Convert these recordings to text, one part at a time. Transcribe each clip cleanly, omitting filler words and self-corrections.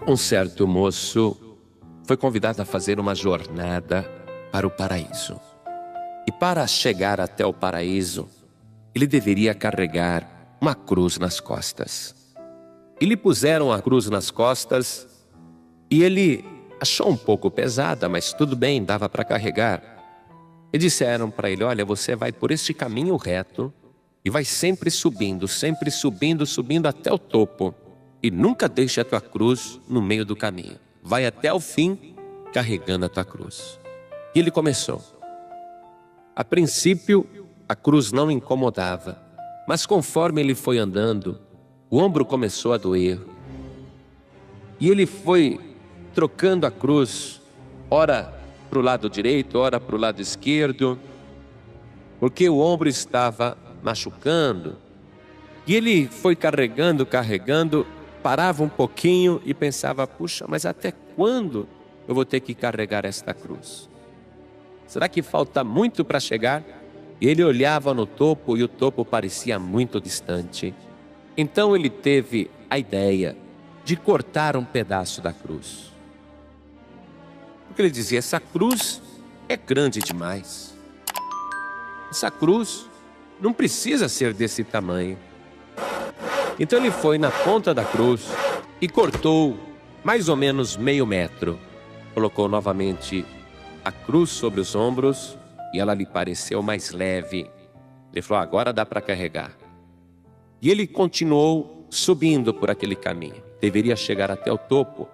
Um certo moço foi convidado a fazer uma jornada para o paraíso. E para chegar até o paraíso, ele deveria carregar uma cruz nas costas. E lhe puseram a cruz nas costas e ele achou um pouco pesada, mas tudo bem, dava para carregar. E disseram para ele: olha, você vai por este caminho reto e vai sempre subindo, subindo até o topo. E nunca deixe a tua cruz no meio do caminho. Vai até o fim carregando a tua cruz. E ele começou. A princípio, a cruz não incomodava. Mas conforme ele foi andando, o ombro começou a doer. E ele foi trocando a cruz, ora para o lado direito, ora para o lado esquerdo, porque o ombro estava machucando. E ele foi carregando, parava um pouquinho e pensava: puxa, mas até quando eu vou ter que carregar esta cruz? Será que falta muito para chegar? E ele olhava no topo e o topo parecia muito distante. Então ele teve a ideia de cortar um pedaço da cruz. Porque ele dizia: essa cruz é grande demais. Essa cruz não precisa ser desse tamanho. Então ele foi na ponta da cruz e cortou mais ou menos meio metro. Colocou novamente a cruz sobre os ombros e ela lhe pareceu mais leve. Ele falou: agora dá para carregar. E ele continuou subindo por aquele caminho. Deveria chegar até o topo.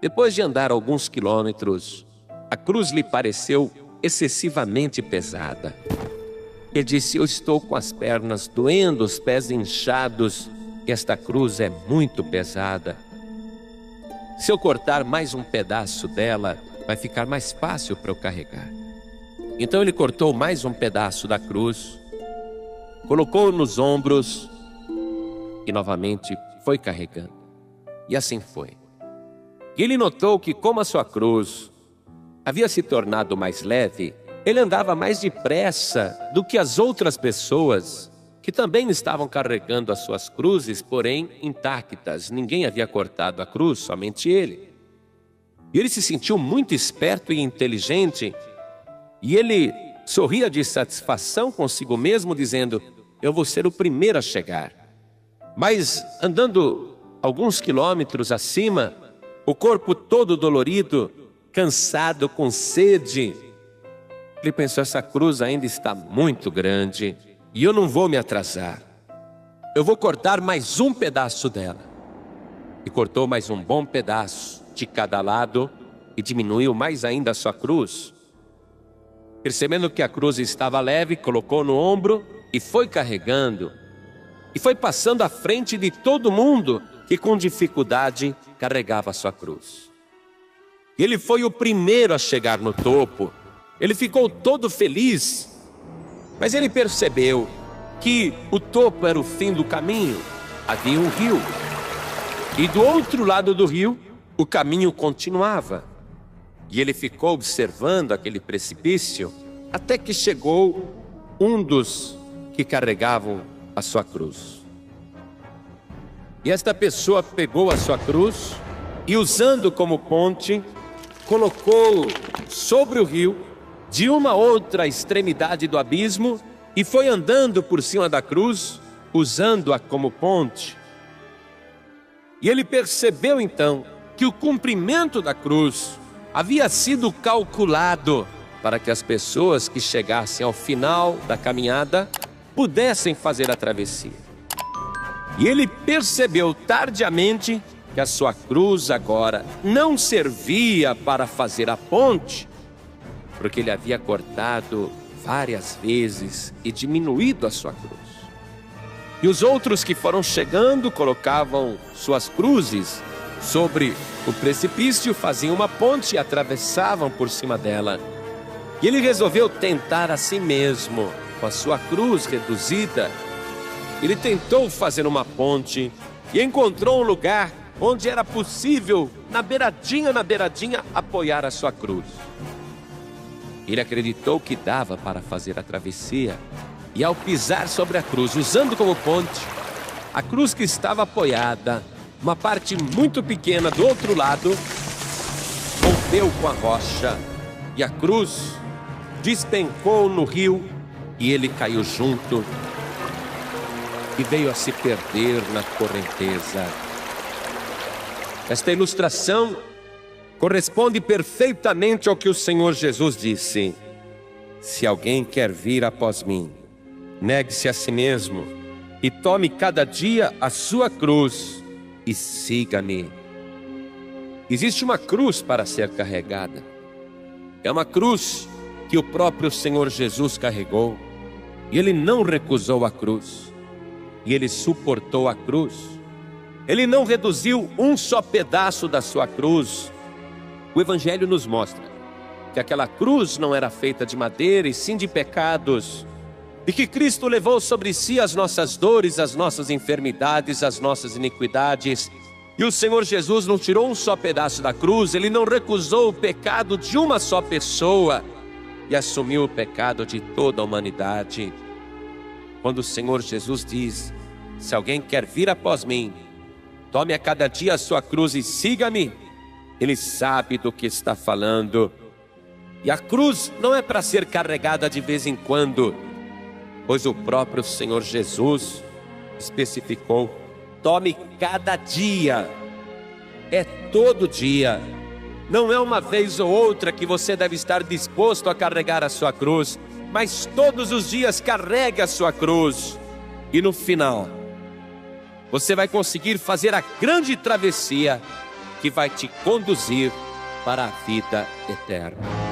Depois de andar alguns quilômetros, a cruz lhe pareceu excessivamente pesada. Ele disse: eu estou com as pernas doendo, os pés inchados, esta cruz é muito pesada. Se eu cortar mais um pedaço dela, vai ficar mais fácil para eu carregar. Então ele cortou mais um pedaço da cruz, colocou nos ombros e novamente foi carregando. E assim foi. E ele notou que, como a sua cruz havia se tornado mais leve, ele andava mais depressa do que as outras pessoas que também estavam carregando as suas cruzes, porém intactas. Ninguém havia cortado a cruz, somente ele. E ele se sentiu muito esperto e inteligente, e ele sorria de satisfação consigo mesmo, dizendo: eu vou ser o primeiro a chegar. Mas andando alguns quilômetros acima, o corpo todo dolorido, cansado, com sede, ele pensou: essa cruz ainda está muito grande e eu não vou me atrasar. Eu vou cortar mais um pedaço dela. E cortou mais um bom pedaço de cada lado e diminuiu mais ainda a sua cruz. Percebendo que a cruz estava leve, colocou no ombro e foi carregando. E foi passando à frente de todo mundo que com dificuldade carregava a sua cruz. Ele foi o primeiro a chegar no topo. Ele ficou todo feliz, mas ele percebeu que o topo era o fim do caminho. Havia um rio, e do outro lado do rio, o caminho continuava. E ele ficou observando aquele precipício, até que chegou um dos que carregavam a sua cruz. E esta pessoa pegou a sua cruz e, usando como ponte, colocou sobre o rio, de uma outra extremidade do abismo, e foi andando por cima da cruz, usando-a como ponte. E ele percebeu então que o comprimento da cruz havia sido calculado para que as pessoas que chegassem ao final da caminhada pudessem fazer a travessia. E ele percebeu tardiamente que a sua cruz agora não servia para fazer a ponte, porque ele havia cortado várias vezes e diminuído a sua cruz. E os outros que foram chegando colocavam suas cruzes sobre o precipício, faziam uma ponte e atravessavam por cima dela. E ele resolveu tentar a si mesmo, com a sua cruz reduzida. Ele tentou fazer uma ponte e encontrou um lugar onde era possível, na beiradinha, apoiar a sua cruz. Ele acreditou que dava para fazer a travessia, e ao pisar sobre a cruz, usando como ponte, a cruz que estava apoiada uma parte muito pequena do outro lado rompeu com a rocha e a cruz despencou no rio e ele caiu junto e veio a se perder na correnteza. Esta ilustração corresponde perfeitamente ao que o Senhor Jesus disse: se alguém quer vir após mim, negue-se a si mesmo e tome cada dia a sua cruz e siga-me. Existe uma cruz para ser carregada. É uma cruz que o próprio Senhor Jesus carregou. E Ele não recusou a cruz. E Ele suportou a cruz. Ele não reduziu um só pedaço da sua cruz. O Evangelho nos mostra que aquela cruz não era feita de madeira e sim de pecados. E que Cristo levou sobre si as nossas dores, as nossas enfermidades, as nossas iniquidades. E o Senhor Jesus não tirou um só pedaço da cruz, Ele não recusou o pecado de uma só pessoa e assumiu o pecado de toda a humanidade. Quando o Senhor Jesus diz: se alguém quer vir após mim, tome a cada dia a sua cruz e siga-me, Ele sabe do que está falando. E a cruz não é para ser carregada de vez em quando, pois o próprio Senhor Jesus especificou: tome cada dia, é todo dia. Não é uma vez ou outra que você deve estar disposto a carregar a sua cruz, mas todos os dias carregue a sua cruz. E no final, você vai conseguir fazer a grande travessia que vai te conduzir para a vida eterna.